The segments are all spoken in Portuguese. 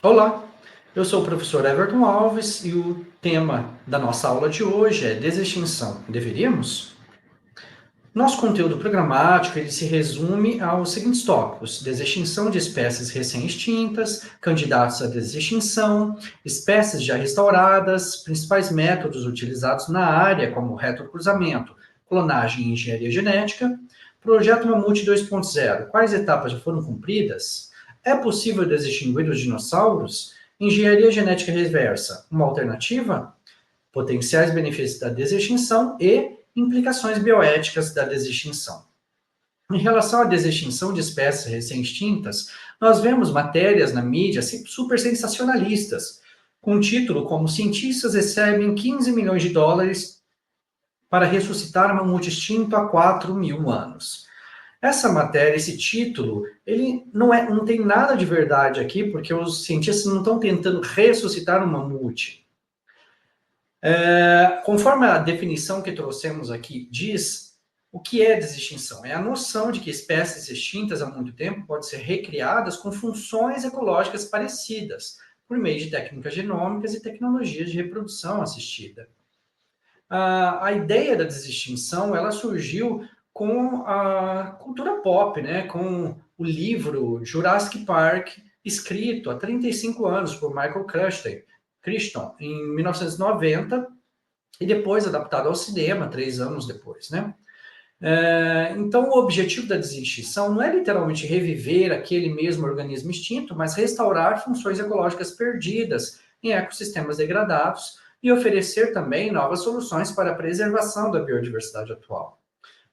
Olá, eu sou o professor Everton Alves e o tema da nossa aula de hoje é desextinção. Deveríamos? Nosso conteúdo programático ele se resume aos seguintes tópicos: desextinção de espécies recém-extintas, candidatos à desextinção, espécies já restauradas, principais métodos utilizados na área, como retrocruzamento, clonagem e engenharia genética, projeto Mamute 2.0, quais etapas já foram cumpridas? É possível desextinguir os dinossauros? Engenharia genética reversa, uma alternativa? Potenciais benefícios da desextinção e implicações bioéticas da desextinção. Em relação à desextinção de espécies recém-extintas, nós vemos matérias na mídia super sensacionalistas, com um título como Cientistas recebem 15 milhões de dólares para ressuscitar mamute extinto há 4 mil anos. Essa matéria, esse título, ele não tem nada de verdade aqui, porque os cientistas não estão tentando ressuscitar um mamute. Conforme a definição que trouxemos aqui diz, o que é desextinção? É a noção de que espécies extintas há muito tempo podem ser recriadas com funções ecológicas parecidas, por meio de técnicas genômicas e tecnologias de reprodução assistida. A ideia da desextinção, ela surgiu com a cultura pop, né? Com o livro Jurassic Park, escrito há 35 anos por Michael Crichton, em 1990, e depois adaptado ao cinema, 3 anos depois, né? Então, o objetivo da desextinção não é literalmente reviver aquele mesmo organismo extinto, mas restaurar funções ecológicas perdidas em ecossistemas degradados e oferecer também novas soluções para a preservação da biodiversidade atual.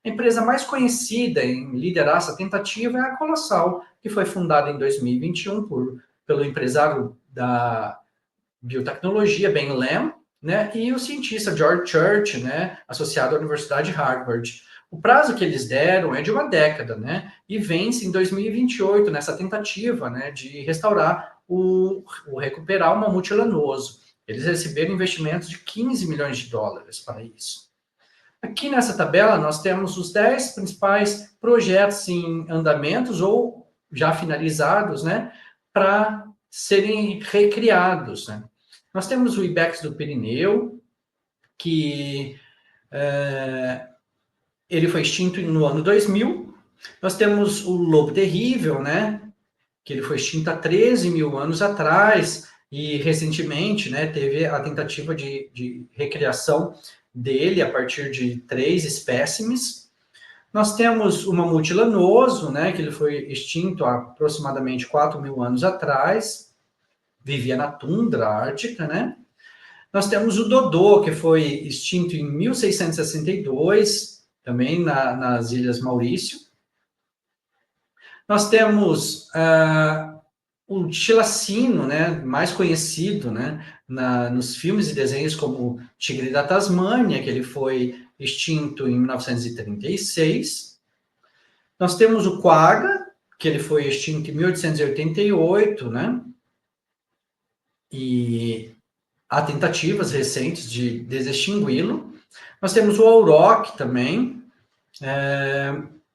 A empresa mais conhecida em liderar essa tentativa é a Colossal, que foi fundada em 2021 pelo empresário da biotecnologia, Ben Lam, né, e o cientista George Church, né, associado à Universidade de Harvard. O prazo que eles deram é de uma década, né, e vence em 2028 nessa tentativa, né, de restaurar recuperar o mamute lanoso. Eles receberam investimentos de 15 milhões de dólares para isso. Aqui nessa tabela nós temos os 10 principais projetos em andamentos ou já finalizados, né, para serem recriados, né. Nós temos o Ibex do Pirineu, que ele foi extinto no ano 2000. Nós temos o Lobo Terrível, né, que ele foi extinto há 13 mil anos atrás, e recentemente, né, teve a tentativa de recriação dele a partir de 3 espécimes. Nós temos o mamute lanoso, né, que ele foi extinto há aproximadamente 4 mil anos atrás, vivia na tundra ártica, né? Nós temos o Dodô, que foi extinto em 1662, também nas Ilhas Maurício. Nós temos o Chilacino, né, mais conhecido, né, nos filmes e desenhos como Tigre da Tasmânia, que ele foi extinto em 1936. Nós temos o Quagga, que ele foi extinto em 1888, né, e há tentativas recentes de desextingui-lo. Nós temos o Auroch também,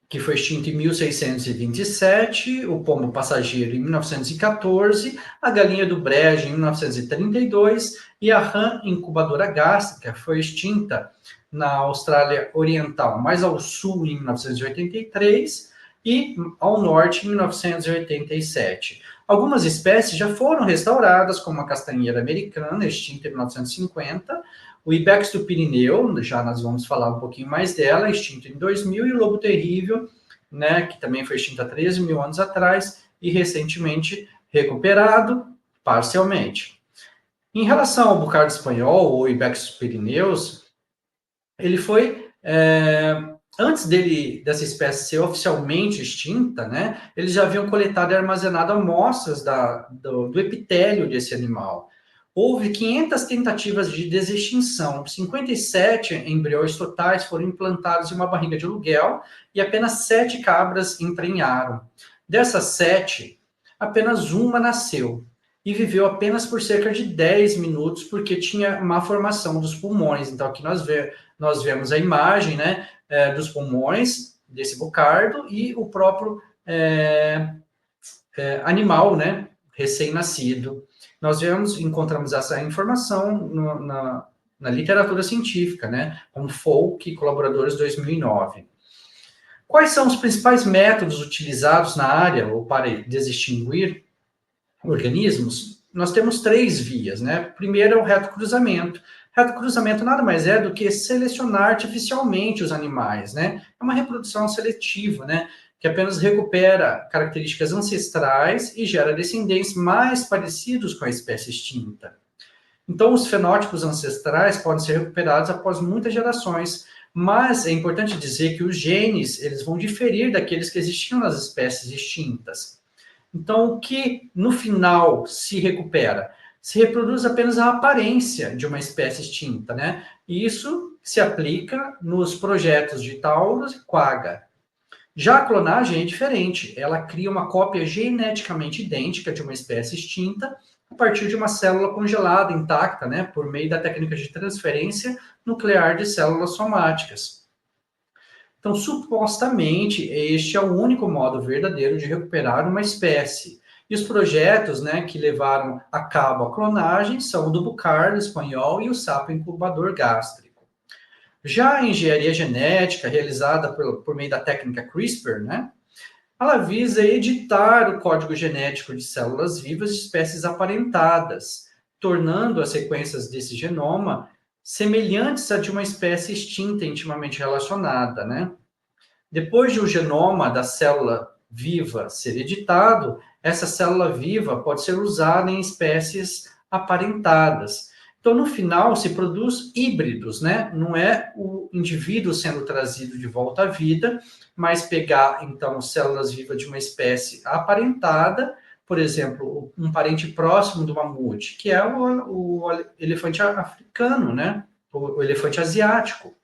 que foi extinto em 1627, o pombo passageiro em 1914, a galinha do brejo em 1932 e a rã incubadora gástrica foi extinta na Austrália Oriental, mais ao sul em 1983 e ao norte em 1987. Algumas espécies já foram restauradas, como a castanheira americana, extinta em 1950, o Ibex do Pirineu, já nós vamos falar um pouquinho mais dela, extinto em 2000, e o Lobo Terrível, né, que também foi extinto há 13 mil anos atrás e recentemente recuperado parcialmente. Em relação ao bucardo espanhol, ou Ibex dos Pirineus, ele foi antes dessa espécie ser oficialmente extinta, né, eles já haviam coletado e armazenado amostras do epitélio desse animal. Houve 500 tentativas de desextinção, 57 embriões totais foram implantados em uma barriga de aluguel e apenas 7 cabras emprenharam. Dessas 7, apenas uma nasceu e viveu apenas por cerca de 10 minutos porque tinha má formação dos pulmões. Então aqui nós vemos a imagem, né, dos pulmões desse bucardo e o próprio animal, né, recém-nascido. Nós encontramos essa informação na literatura científica, né? Com Folk e colaboradores 2009. Quais são os principais métodos utilizados na área ou para distinguir organismos? Nós temos 3 vias, né? Primeiro é o reto cruzamento. Reto cruzamento nada mais é do que selecionar artificialmente os animais, né? É uma reprodução seletiva, né? Que apenas recupera características ancestrais e gera descendentes mais parecidos com a espécie extinta. Então, os fenótipos ancestrais podem ser recuperados após muitas gerações, mas é importante dizer que os genes eles vão diferir daqueles que existiam nas espécies extintas. Então, o que no final se recupera? Se reproduz apenas a aparência de uma espécie extinta, né? E isso se aplica nos projetos de Taurus e Quagga. Já a clonagem é diferente. Ela cria uma cópia geneticamente idêntica de uma espécie extinta a partir de uma célula congelada, intacta, né? Por meio da técnica de transferência nuclear de células somáticas. Então, supostamente, este é o único modo verdadeiro de recuperar uma espécie. E os projetos, né, que levaram a cabo a clonagem são o do Bucardo espanhol e o sapo incubador gástrico. Já a engenharia genética, realizada por meio da técnica CRISPR, né, ela visa editar o código genético de células vivas de espécies aparentadas, tornando as sequências desse genoma semelhantes a de uma espécie extinta intimamente relacionada, né? Depois de o genoma da célula viva ser editado, essa célula viva pode ser usada em espécies aparentadas. Então, no final, se produz híbridos, né? Não é o indivíduo sendo trazido de volta à vida, mas pegar, então, células vivas de uma espécie aparentada, por exemplo, um parente próximo do mamute, que é o elefante africano, né? O elefante asiático.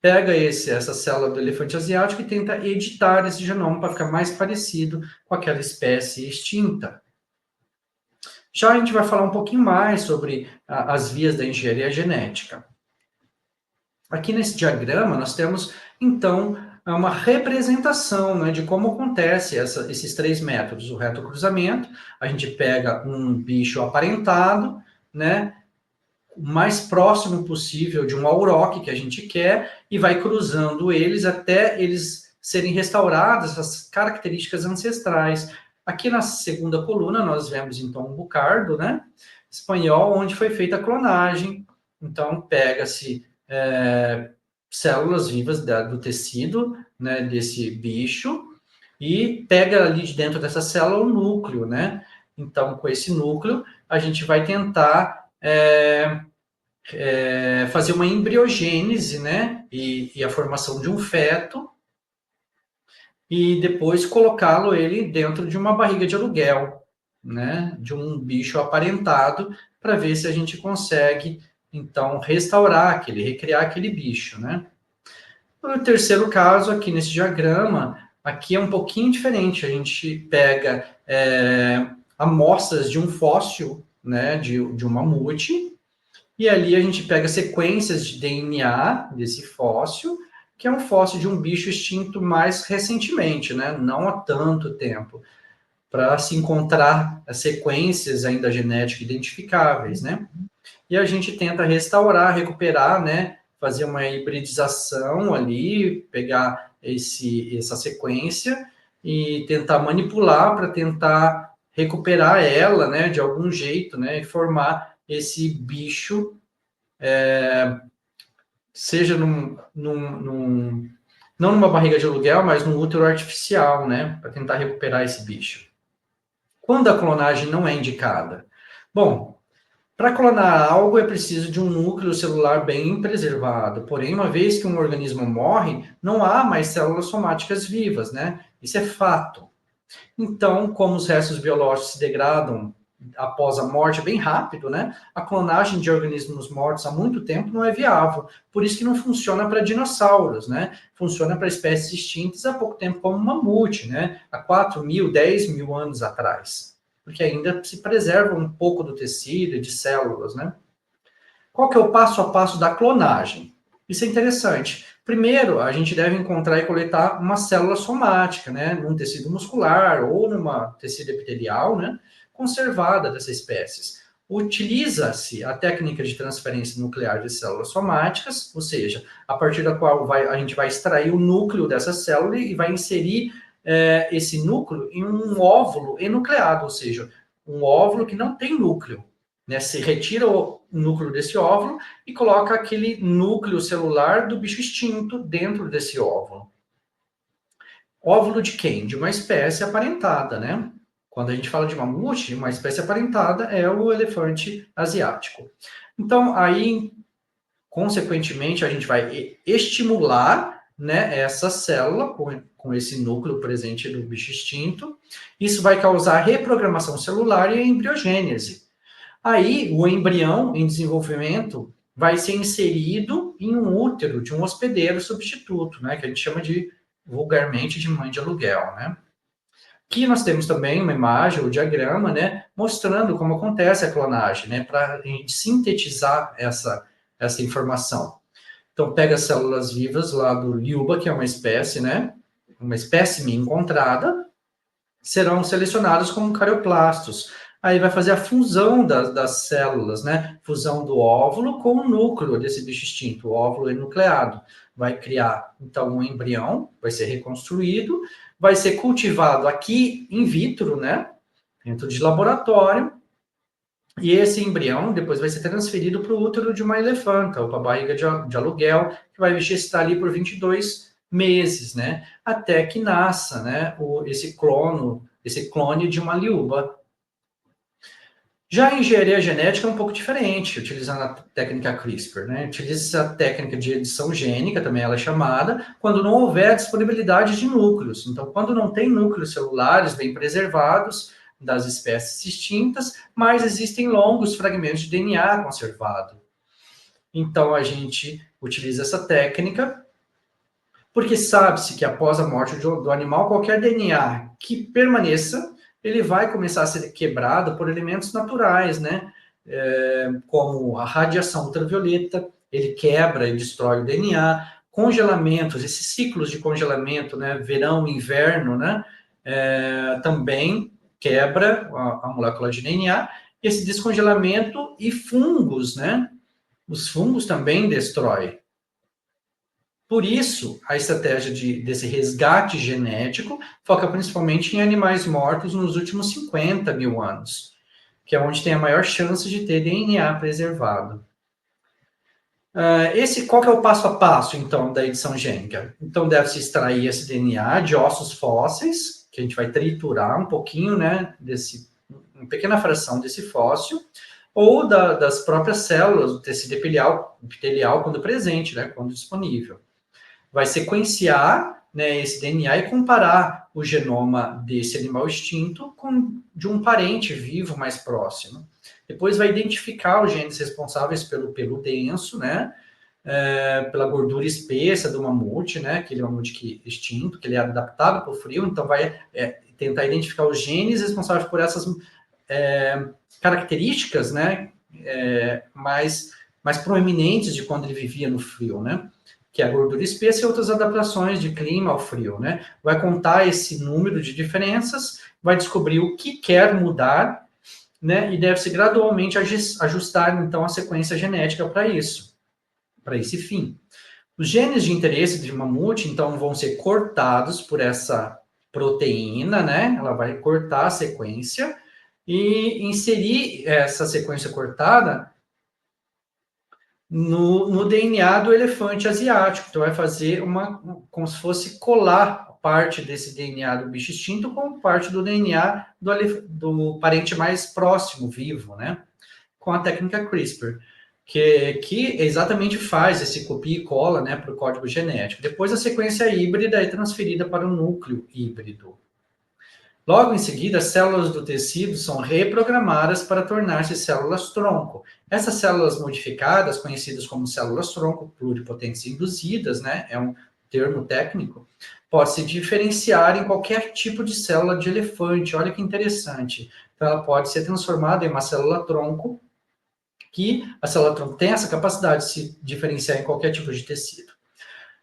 Pega essa célula do elefante asiático e tenta editar esse genoma para ficar mais parecido com aquela espécie extinta. Já a gente vai falar um pouquinho mais sobre as vias da engenharia genética. Aqui nesse diagrama nós temos, então, uma representação, né, de como acontece esses 3 métodos. O reto cruzamento, a gente pega um bicho aparentado, né, o mais próximo possível de um auroque que a gente quer e vai cruzando eles até eles serem restauradas as características ancestrais. Aqui na segunda coluna nós vemos então um Bucardo, né, espanhol, onde foi feita a clonagem. Então pega-se células vivas do tecido, né, desse bicho e pega ali de dentro dessa célula o núcleo, né? Então com esse núcleo a gente vai tentar fazer uma embriogênese, né? E a formação de um feto, e depois colocá-lo ele dentro de uma barriga de aluguel, né? De um bicho aparentado, para ver se a gente consegue, então, recriar aquele bicho, né? O terceiro caso, aqui nesse diagrama, aqui é um pouquinho diferente. A gente pega amostras de um fóssil, né? De um mamute, e ali a gente pega sequências de DNA desse fóssil, que é um fóssil de um bicho extinto mais recentemente, né? Não há tanto tempo, para se encontrar as sequências ainda genéticas identificáveis, né? E a gente tenta restaurar, recuperar, né? Fazer uma hibridização ali, pegar essa sequência e tentar manipular para tentar recuperar ela, né? De algum jeito, né? E formar esse bicho, seja não numa barriga de aluguel, mas num útero artificial, né? Para tentar recuperar esse bicho. Quando a clonagem não é indicada? Bom, para clonar algo é preciso de um núcleo celular bem preservado. Porém, uma vez que um organismo morre, não há mais células somáticas vivas, né? Isso é fato. Então, como os restos biológicos se degradam após a morte bem rápido, né? A clonagem de organismos mortos há muito tempo não é viável. Por isso que não funciona para dinossauros, né? Funciona para espécies extintas há pouco tempo, como o mamute, né? Há 4.000, 10.000 anos atrás. Porque ainda se preserva um pouco do tecido e de células, né? Qual que é o passo a passo da clonagem? Isso é interessante, Primeiro, a gente deve encontrar e coletar uma célula somática, né, num tecido muscular ou numa tecido epitelial, né, conservada dessa espécie. Utiliza-se a técnica de transferência nuclear de células somáticas, ou seja, a partir da qual a gente vai extrair o núcleo dessa célula e vai inserir esse núcleo em um óvulo enucleado, ou seja, um óvulo que não tem núcleo. Né? Se retira o núcleo desse óvulo e coloca aquele núcleo celular do bicho extinto dentro desse óvulo. Óvulo de quem? De uma espécie aparentada, né? Quando a gente fala de mamute, uma espécie aparentada é o elefante asiático. Então, aí, consequentemente, a gente vai estimular, né, essa célula com esse núcleo presente do bicho extinto. Isso vai causar reprogramação celular e embriogênese. Aí, o embrião em desenvolvimento vai ser inserido em um útero de um hospedeiro substituto, né, que a gente chama de, vulgarmente, de mãe de aluguel, né. Aqui nós temos também uma imagem, o diagrama, né, mostrando como acontece a clonagem, né, para a gente sintetizar essa informação. Então, pega as células vivas lá do Liuba, que é uma espécie, né, uma espécime encontrada, serão selecionados como carioplastos. Aí vai fazer a fusão das células, né? Fusão do óvulo com o núcleo desse bicho extinto, o óvulo enucleado. Vai criar, então, um embrião, vai ser reconstruído, vai ser cultivado aqui in vitro, né? Dentro de laboratório, e esse embrião depois vai ser transferido para o útero de uma elefanta, ou para a barriga de aluguel, que vai gestar ali por 22 meses, né? Até que nasça, né? Esse clone de uma liuba. Já a engenharia genética é um pouco diferente, utilizando a técnica CRISPR, né? Utiliza a técnica de edição gênica, também ela é chamada, quando não houver disponibilidade de núcleos. Então, quando não tem núcleos celulares bem preservados das espécies extintas, mas existem longos fragmentos de DNA conservado. Então, a gente utiliza essa técnica, porque sabe-se que após a morte do animal, qualquer DNA que permaneça ele vai começar a ser quebrado por elementos naturais, né? Como a radiação ultravioleta, ele quebra e destrói o DNA, congelamentos, esses ciclos de congelamento, né? Verão, inverno, né? Também quebra a molécula de DNA, esse descongelamento e fungos, né? Os fungos também destrói. Por isso, a estratégia desse resgate genético foca principalmente em animais mortos nos últimos 50 mil anos, que é onde tem a maior chance de ter DNA preservado. Qual que é o passo a passo, então, da edição gênica? Então, deve-se extrair esse DNA de ossos fósseis, que a gente vai triturar um pouquinho, né, uma pequena fração desse fóssil, ou das próprias células do tecido epitelial quando presente, né, quando disponível. Vai sequenciar, né, esse DNA e comparar o genoma desse animal extinto com de um parente vivo mais próximo. Depois vai identificar os genes responsáveis pelo pelo denso, né, pela gordura espessa do mamute, né, aquele mamute extinto, que ele é adaptado para o frio, então vai tentar identificar os genes responsáveis por essas características, né, mais proeminentes de quando ele vivia no frio, né, que é a gordura espessa e outras adaptações de clima ao frio, né? Vai contar esse número de diferenças, vai descobrir o que quer mudar, né? E deve-se gradualmente ajustar, então, a sequência genética para isso, para esse fim. Os genes de interesse de mamute, então, vão ser cortados por essa proteína, né? Ela vai cortar a sequência e inserir essa sequência cortada no DNA do elefante asiático. Então, vai fazer como se fosse colar parte desse DNA do bicho extinto com parte do DNA do parente mais próximo, vivo, né? Com a técnica CRISPR, que exatamente faz esse copia e cola, né, para o código genético. Depois, a sequência híbrida é transferida para o núcleo híbrido. Logo em seguida, as células do tecido são reprogramadas para tornar-se células-tronco. Essas células modificadas, conhecidas como células-tronco pluripotentes induzidas, né, é um termo técnico, pode se diferenciar em qualquer tipo de célula de elefante. Olha que interessante. Então, ela pode ser transformada em uma célula-tronco, que a célula-tronco tem essa capacidade de se diferenciar em qualquer tipo de tecido.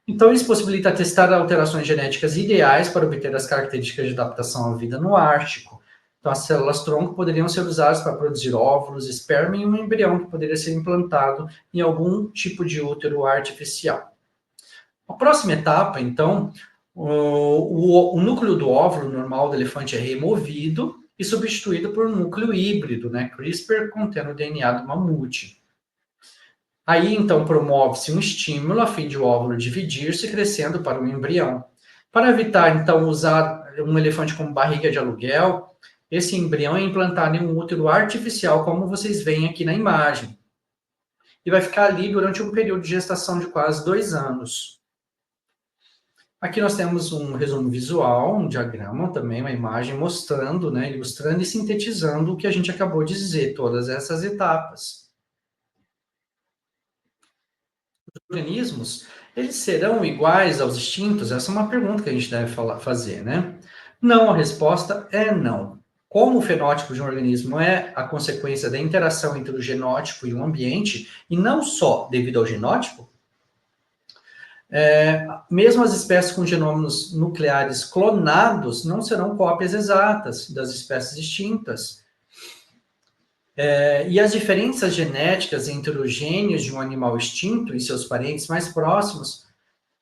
Então, isso possibilita testar alterações genéticas ideais para obter as características de adaptação à vida no Ártico. Então, as células-tronco poderiam ser usadas para produzir óvulos, esperma e um embrião que poderia ser implantado em algum tipo de útero artificial. A próxima etapa, então, o núcleo do óvulo normal do elefante é removido e substituído por um núcleo híbrido, né, CRISPR, contendo o DNA do mamute. Aí, então, promove-se um estímulo a fim de o óvulo dividir-se, crescendo para um embrião. Para evitar, então, usar um elefante como barriga de aluguel, esse embrião é implantado em um útero artificial, como vocês veem aqui na imagem. E vai ficar ali durante um período de gestação de quase 2 anos. Aqui nós temos um resumo visual, um diagrama também, uma imagem mostrando, né, ilustrando e sintetizando o que a gente acabou de dizer, todas essas etapas. Os organismos, eles serão iguais aos extintos? Essa é uma pergunta que a gente deve fazer, né? Não, a resposta é não. Como o fenótipo de um organismo é a consequência da interação entre o genótipo e o ambiente, e não só devido ao genótipo, mesmo as espécies com genômos nucleares clonados não serão cópias exatas das espécies extintas. E as diferenças genéticas entre os gênios de um animal extinto e seus parentes mais próximos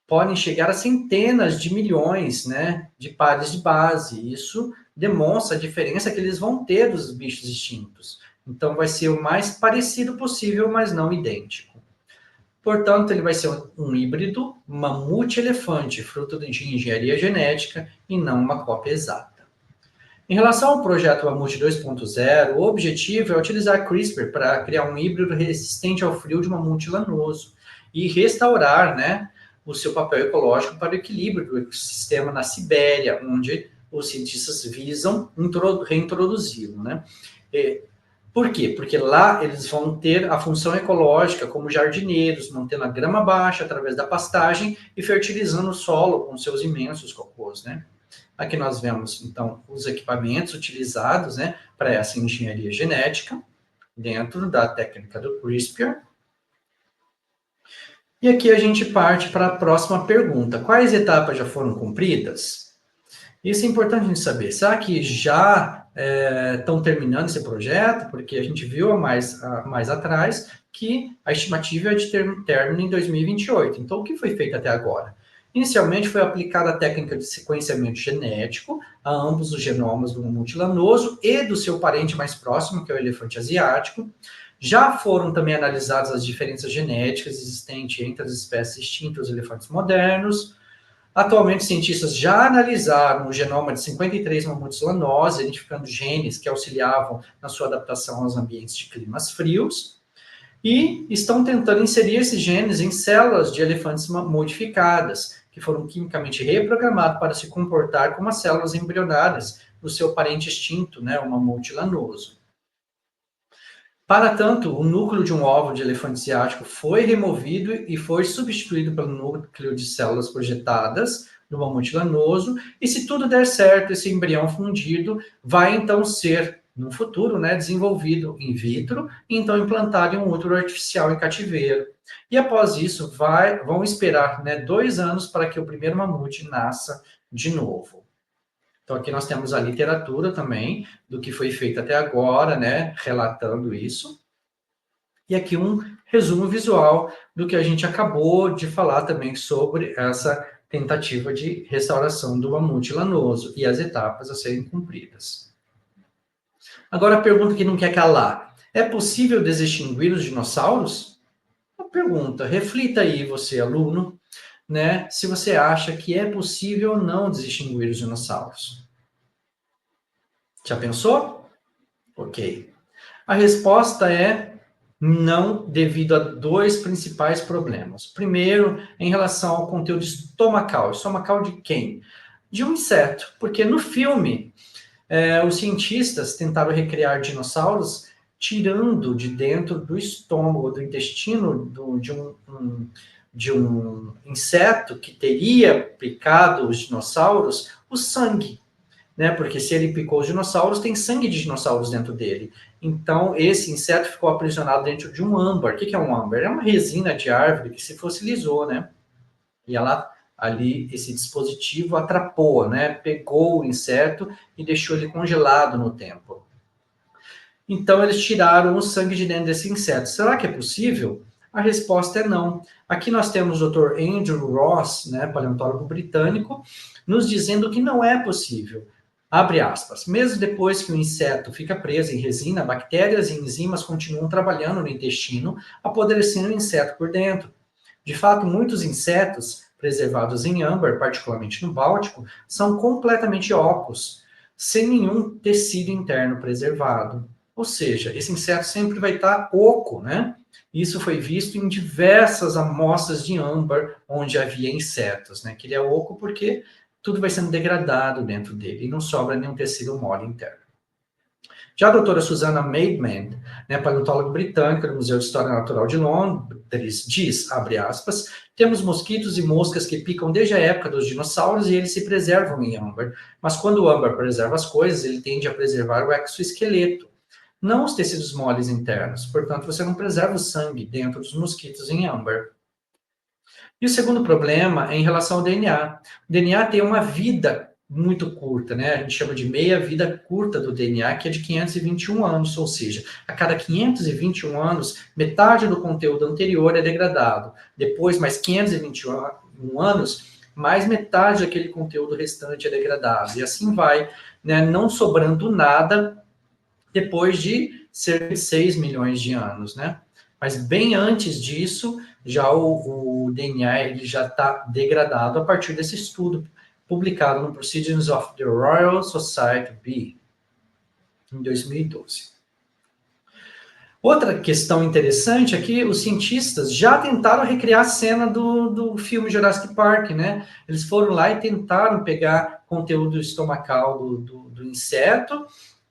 podem chegar a centenas de milhões, né, de pares de base. Isso demonstra a diferença que eles vão ter dos bichos extintos. Então, vai ser o mais parecido possível, mas não idêntico. Portanto, ele vai ser um híbrido mamute-elefante, fruto de engenharia genética e não uma cópia exata. Em relação ao projeto Mamute 2.0, o objetivo é utilizar CRISPR para criar um híbrido resistente ao frio de mamute lanoso e restaurar, né, o seu papel ecológico para o equilíbrio do ecossistema na Sibéria, onde os cientistas visam reintroduzi-lo, né? Por quê? Porque lá eles vão ter a função ecológica como jardineiros, mantendo a grama baixa através da pastagem e fertilizando o solo com seus imensos cocôs, né? Aqui nós vemos, então, os equipamentos utilizados, né, para essa engenharia genética, dentro da técnica do CRISPR. E aqui a gente parte para a próxima pergunta. Quais etapas já foram cumpridas? Isso é importante a gente saber. Será que já estão terminando esse projeto? Porque a gente viu mais atrás que a estimativa é de término em 2028. Então, o que foi feito até agora? Inicialmente, foi aplicada a técnica de sequenciamento genético a ambos os genomas do mamute lanoso e do seu parente mais próximo, que é o elefante asiático. Já foram também analisadas as diferenças genéticas existentes entre as espécies extintas e os elefantes modernos. Atualmente, cientistas já analisaram o genoma de 53 mamutes lanosos, identificando genes que auxiliavam na sua adaptação aos ambientes de climas frios, e estão tentando inserir esses genes em células de elefantes modificadas, que foram quimicamente reprogramadas para se comportar como as células embrionárias do seu parente extinto, né, o mamute lanoso. Para tanto, o núcleo de um óvulo de elefante asiático foi removido e foi substituído pelo núcleo de células projetadas do mamute lanoso, e se tudo der certo, esse embrião fundido vai então ser, no futuro, né, desenvolvido in vitro e então implantado em um útero artificial em cativeiro. E após isso, vão esperar, né, 2 anos para que o primeiro mamute nasça de novo. Então, aqui nós temos a literatura também do que foi feito até agora, né, relatando isso. E aqui um resumo visual do que a gente acabou de falar também sobre essa tentativa de restauração do mamute lanoso e as etapas a serem cumpridas. Agora a pergunta que não quer calar: é possível distinguir os dinossauros? Uma pergunta, reflita aí você, aluno, né, se você acha que é possível ou não distinguir os dinossauros. Já pensou? Ok. A resposta é não, devido a 2 principais problemas. Primeiro, em relação ao conteúdo estomacal. Estomacal de quem? De um inseto. Porque no filme, os cientistas tentaram recriar dinossauros tirando de dentro do estômago, do intestino de um inseto que teria picado os dinossauros, o sangue, né? Porque se ele picou os dinossauros, tem sangue de dinossauros dentro dele. Então, esse inseto ficou aprisionado dentro de um âmbar. O que é um âmbar? É uma resina de árvore que se fossilizou, né? E ela ali, esse dispositivo atrapou, né? Pegou o inseto e deixou ele congelado no tempo. Então, eles tiraram o sangue de dentro desse inseto. Será que é possível? A resposta é não. Aqui nós temos o Dr. Andrew Ross, né, paleontólogo britânico, nos dizendo que não é possível. Abre aspas. Mesmo depois que o inseto fica preso em resina, bactérias e enzimas continuam trabalhando no intestino, apodrecendo o inseto por dentro. De fato, muitos insetos preservados em âmbar, particularmente no Báltico, são completamente ocos, sem nenhum tecido interno preservado. Ou seja, esse inseto sempre vai estar oco, né? Isso foi visto em diversas amostras de âmbar onde havia insetos, né? Que ele é oco porque tudo vai sendo degradado dentro dele e não sobra nenhum tecido mole interno. Já a doutora Susana Maidment, né, paleontóloga britânica do Museu de História Natural de Londres, diz, abre aspas, temos mosquitos e moscas que picam desde a época dos dinossauros e eles se preservam em âmbar. Mas quando o âmbar preserva as coisas, ele tende a preservar o exoesqueleto, não os tecidos moles internos. Portanto, você não preserva o sangue dentro dos mosquitos em âmbar. E o segundo problema é em relação ao DNA. O DNA tem uma vida muito curta, né? A gente chama de meia-vida curta do DNA, que é de 521 anos, ou seja, a cada 521 anos, metade do conteúdo anterior é degradado. Depois, mais 521 anos, mais metade daquele conteúdo restante é degradado. E assim vai, né? Não sobrando nada depois de cerca de 6 milhões de anos, né? Mas bem antes disso, já o DNA ele já está degradado a partir desse estudo publicado no Proceedings of the Royal Society B, em 2012. Outra questão interessante é que os cientistas já tentaram recriar a cena do filme Jurassic Park, né? Eles foram lá e tentaram pegar conteúdo estomacal do inseto,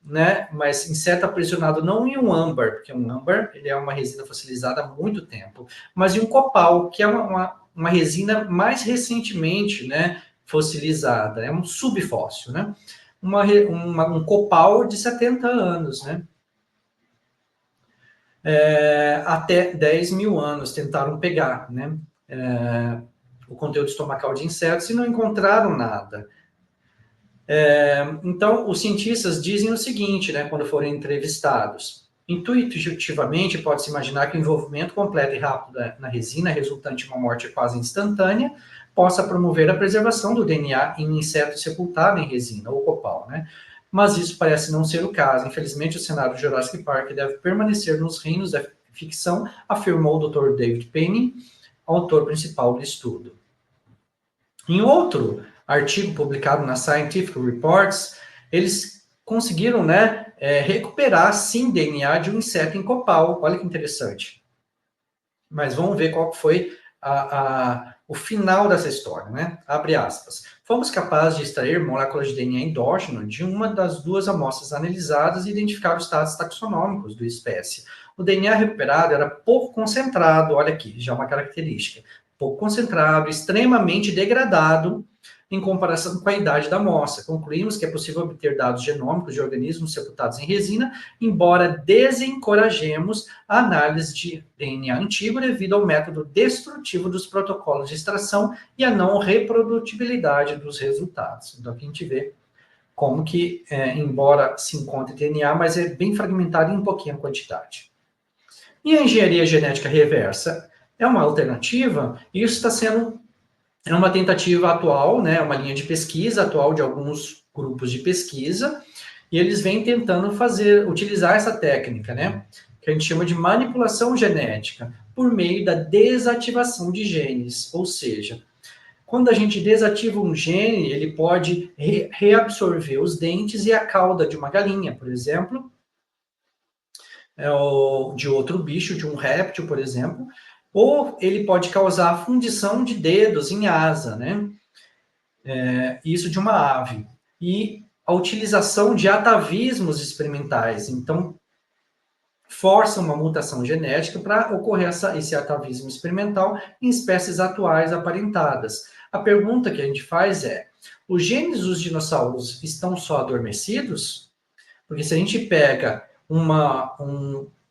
né? Mas inseto aprisionado não em um âmbar, porque um âmbar ele é uma resina fossilizada há muito tempo, mas em um copal, que é uma resina mais recentemente, né? Fossilizada, é um subfóssil, né? Um copal de 70 anos, né? Até 10 mil anos tentaram pegar, né? O conteúdo estomacal de insetos e não encontraram nada. Então, os cientistas dizem o seguinte, né, quando forem entrevistados. Intuitivamente, pode-se imaginar que o envolvimento completo e rápido na resina, resultante em uma morte quase instantânea, possa promover a preservação do DNA em inseto sepultado em resina ou copal, né? Mas isso parece não ser o caso. Infelizmente, o cenário de Jurassic Park deve permanecer nos reinos da ficção, afirmou o Dr. David Penny, autor principal do estudo. Em outro artigo publicado na Scientific Reports, eles conseguiram, né, recuperar, sim, DNA de um inseto em copal. Olha que interessante. Mas vamos ver qual foi o final dessa história, né? Abre aspas. Fomos capazes de extrair moléculas de DNA endógeno de uma das duas amostras analisadas e identificar os estados taxonômicos da espécie. O DNA recuperado era pouco concentrado, olha aqui, já uma característica, pouco concentrado, extremamente degradado em comparação com a idade da amostra. Concluímos que é possível obter dados genômicos de organismos sepultados em resina, embora desencorajemos a análise de DNA antigo devido ao método destrutivo dos protocolos de extração e a não reprodutibilidade dos resultados. Então, aqui a gente vê como que, embora se encontre DNA, mas é bem fragmentado em pouquinha quantidade. E a engenharia genética reversa é uma alternativa, e isso está sendo uma tentativa atual, né, uma linha de pesquisa atual de alguns grupos de pesquisa, e eles vêm tentando utilizar essa técnica, né, que a gente chama de manipulação genética, por meio da desativação de genes, ou seja, quando a gente desativa um gene, ele pode reabsorver os dentes e a cauda de uma galinha, por exemplo, ou de outro bicho, de um réptil, por exemplo, ou ele pode causar fundição de dedos em asa, né? Isso de uma ave. E a utilização de atavismos experimentais. Então, força uma mutação genética para ocorrer esse atavismo experimental em espécies atuais aparentadas. A pergunta que a gente faz é: os genes dos dinossauros estão só adormecidos? Porque se a gente pega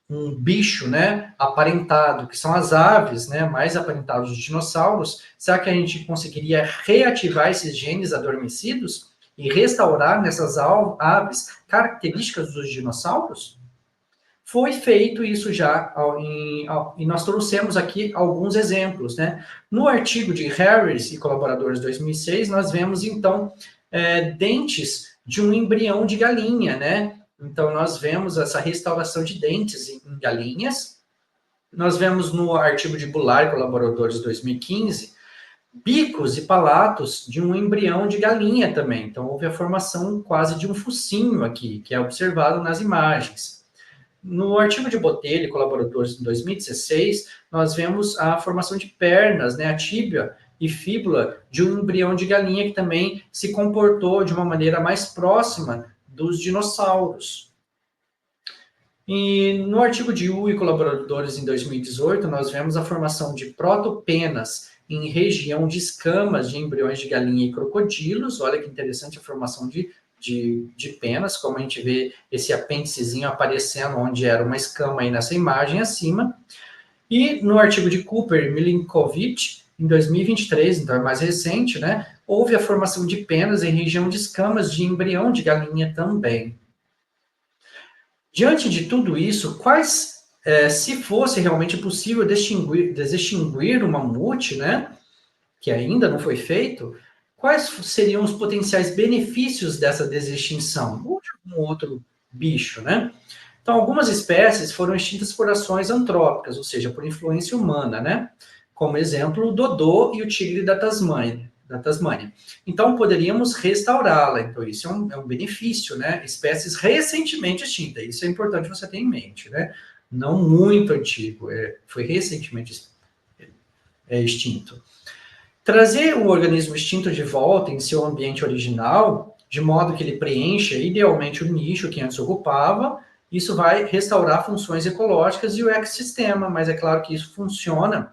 um bicho, né, aparentado, que são as aves, né, mais aparentados dos dinossauros, será que a gente conseguiria reativar esses genes adormecidos e restaurar nessas aves características dos dinossauros? Foi feito isso já, e nós trouxemos aqui alguns exemplos, né? No artigo de Harris e colaboradores 2006, nós vemos, então, dentes de um embrião de galinha, né? Então, nós vemos essa restauração de dentes em galinhas. Nós vemos no artigo de Bular e colaboradores 2015, bicos e palatos de um embrião de galinha também. Então, houve a formação quase de um focinho aqui, que é observado nas imagens. No artigo de Botelho e colaboradores em 2016, nós vemos a formação de pernas, né, a tíbia e fíbula de um embrião de galinha que também se comportou de uma maneira mais próxima dos dinossauros. E no artigo de Wu e colaboradores em 2018, nós vemos a formação de protopenas em região de escamas de embriões de galinha e crocodilos. Olha que interessante a formação de penas, como a gente vê esse apêndicezinho aparecendo onde era uma escama aí nessa imagem acima. E no artigo de Cooper e Milinkovic, em 2023, então é mais recente, né, houve a formação de penas em região de escamas de embrião de galinha também. Diante de tudo isso, se fosse realmente possível desextinguir o mamute, né, que ainda não foi feito, quais seriam os potenciais benefícios dessa desextinção? Ou de algum outro bicho, né? Então, algumas espécies foram extintas por ações antrópicas, ou seja, por influência humana, né? Como exemplo, o dodô e o tigre da Tasmânia. Então, poderíamos restaurá-la. Então, isso é um benefício, né? Espécies recentemente extintas. Isso é importante você ter em mente, né? Não muito antigo, foi recentemente extinto. Trazer o organismo extinto de volta em seu ambiente original, de modo que ele preencha idealmente o nicho que antes ocupava, isso vai restaurar funções ecológicas e o ecossistema, mas é claro que isso funciona,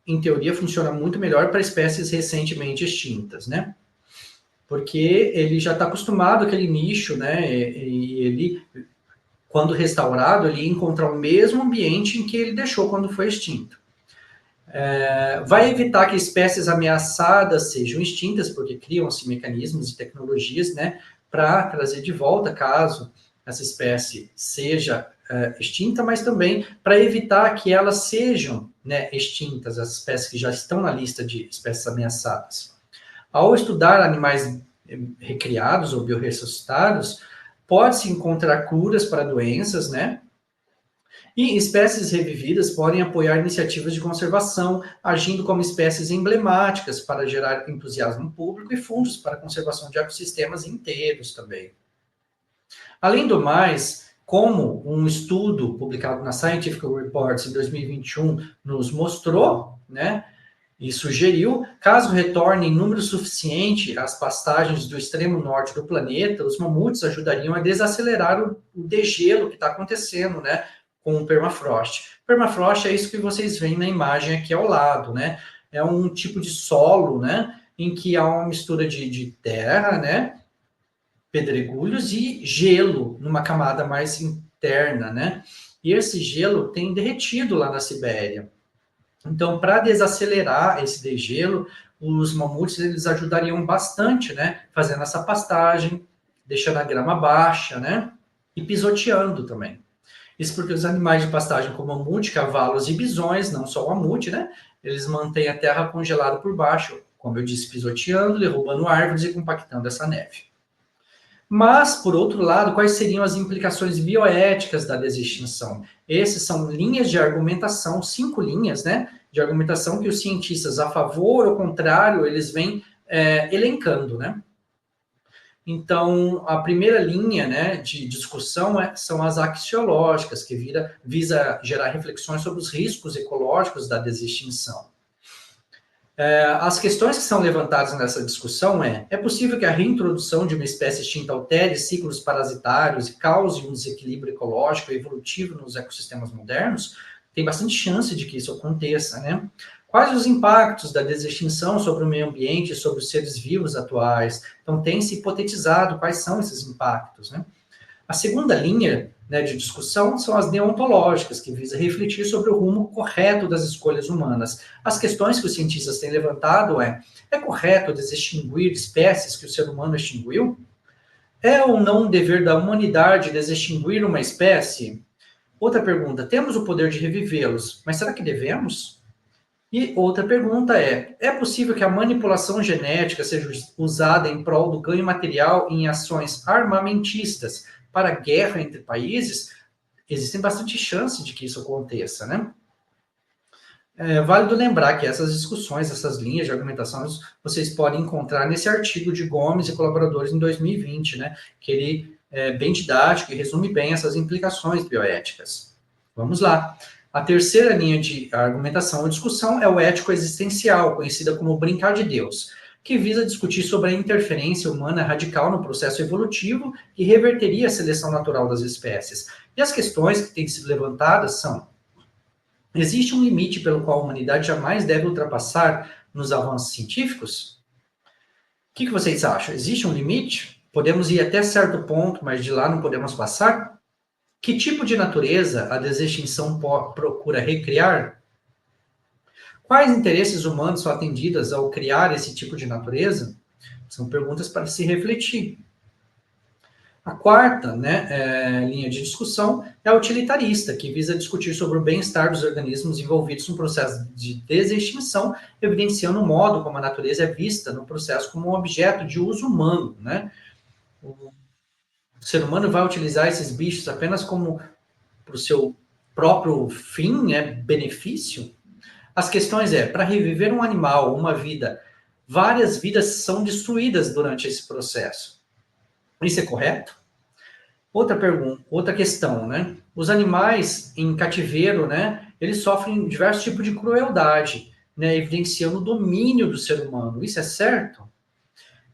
em teoria, funciona muito melhor para espécies recentemente extintas, né? Porque ele já está acostumado àquele nicho, né? E ele, quando restaurado, ele ia encontrar o mesmo ambiente em que ele deixou quando foi extinto. Vai evitar que espécies ameaçadas sejam extintas, porque criam-se mecanismos e tecnologias, né, para trazer de volta caso essa espécie seja extinta, mas também para evitar que elas sejam, né, extintas, as espécies que já estão na lista de espécies ameaçadas. Ao estudar animais recriados ou bioressuscitados, pode-se encontrar curas para doenças, né, e espécies revividas podem apoiar iniciativas de conservação, agindo como espécies emblemáticas para gerar entusiasmo público e fundos para a conservação de ecossistemas inteiros também. Além do mais, como um estudo publicado na Scientific Reports em 2021 nos mostrou, né, e sugeriu, caso retorne em número suficiente às pastagens do extremo norte do planeta, os mamutes ajudariam a desacelerar o degelo que está acontecendo, né, com o permafrost. Permafrost é isso que vocês veem na imagem aqui ao lado, né? É um tipo de solo, né, em que há uma mistura de terra, né, pedregulhos e gelo numa camada mais interna, né? E esse gelo tem derretido lá na Sibéria. Então, para desacelerar esse degelo, os mamutes eles ajudariam bastante, né? Fazendo essa pastagem, deixando a grama baixa, né? E pisoteando também. Isso porque os animais de pastagem, como mamute, cavalos e bisões, não só o mamute, né? Eles mantêm a terra congelada por baixo, como eu disse, pisoteando, derrubando árvores e compactando essa neve. Mas, por outro lado, quais seriam as implicações bioéticas da desextinção? Essas são linhas de argumentação, 5 linhas, né, de argumentação que os cientistas a favor ou contrário, eles vêm elencando, né? Então, a primeira linha, né, de discussão são as axiológicas, que visa gerar reflexões sobre os riscos ecológicos da desextinção. As questões que são levantadas nessa discussão é possível que a reintrodução de uma espécie extinta altere ciclos parasitários e cause um desequilíbrio ecológico e evolutivo nos ecossistemas modernos? Tem bastante chance de que isso aconteça, né? Quais os impactos da desextinção sobre o meio ambiente e sobre os seres vivos atuais? Então, tem se hipotetizado quais são esses impactos, né? A segunda linha, né, de discussão são as deontológicas, que visa refletir sobre o rumo correto das escolhas humanas. As questões que os cientistas têm levantado é correto desextinguir espécies que o ser humano extinguiu? É ou não um dever da humanidade desextinguir uma espécie? Outra pergunta, temos o poder de revivê-los, mas será que devemos? E outra pergunta é possível que a manipulação genética seja usada em prol do ganho material em ações armamentistas para guerra entre países? Existem bastante chances de que isso aconteça, né? É válido lembrar que essas discussões, essas linhas de argumentação, vocês podem encontrar nesse artigo de Gomes e colaboradores em 2020, né? Que ele é bem didático e resume bem essas implicações bioéticas. Vamos lá. A terceira linha de argumentação ou discussão é o ético existencial, conhecida como brincar de Deus, que visa discutir sobre a interferência humana radical no processo evolutivo que reverteria a seleção natural das espécies. E as questões que têm sido levantadas são: existe um limite pelo qual a humanidade jamais deve ultrapassar nos avanços científicos? O que vocês acham? Existe um limite? Podemos ir até certo ponto, mas de lá não podemos passar? Que tipo de natureza a desextinção procura recriar? Quais interesses humanos são atendidos ao criar esse tipo de natureza? São perguntas para se refletir. A quarta, né, linha de discussão é a utilitarista, que visa discutir sobre o bem-estar dos organismos envolvidos no processo de desextinção, evidenciando o modo como a natureza é vista no processo como um objeto de uso humano, né? O ser humano vai utilizar esses bichos apenas como para o seu próprio fim, né, benefício? As questões para reviver um animal, uma vida, várias vidas são destruídas durante esse processo. Isso é correto? Outra pergunta, outra questão, né? Os animais em cativeiro, né, eles sofrem diversos tipos de crueldade, né, evidenciando o domínio do ser humano. Isso é certo?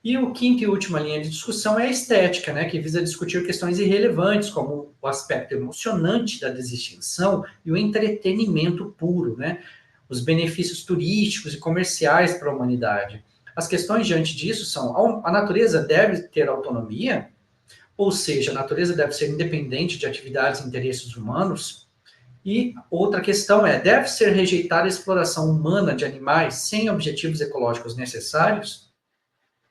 E o quinto e última linha de discussão é a estética, né, que visa discutir questões irrelevantes, como o aspecto emocionante da desextinção e o entretenimento puro, né, os benefícios turísticos e comerciais para a humanidade. As questões diante disso são: a natureza deve ter autonomia? Ou seja, a natureza deve ser independente de atividades e interesses humanos? E outra questão deve ser rejeitada a exploração humana de animais sem objetivos ecológicos necessários?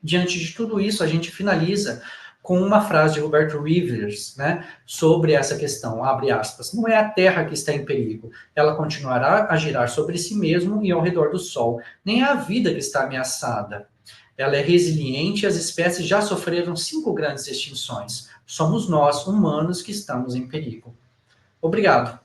Diante de tudo isso, a gente finaliza com uma frase de Roberto Rivers, né, sobre essa questão, abre aspas: não é a Terra que está em perigo, ela continuará a girar sobre si mesmo e ao redor do Sol, nem é a vida que está ameaçada. Ela é resiliente e as espécies já sofreram 5 grandes extinções. Somos nós, humanos, que estamos em perigo. Obrigado.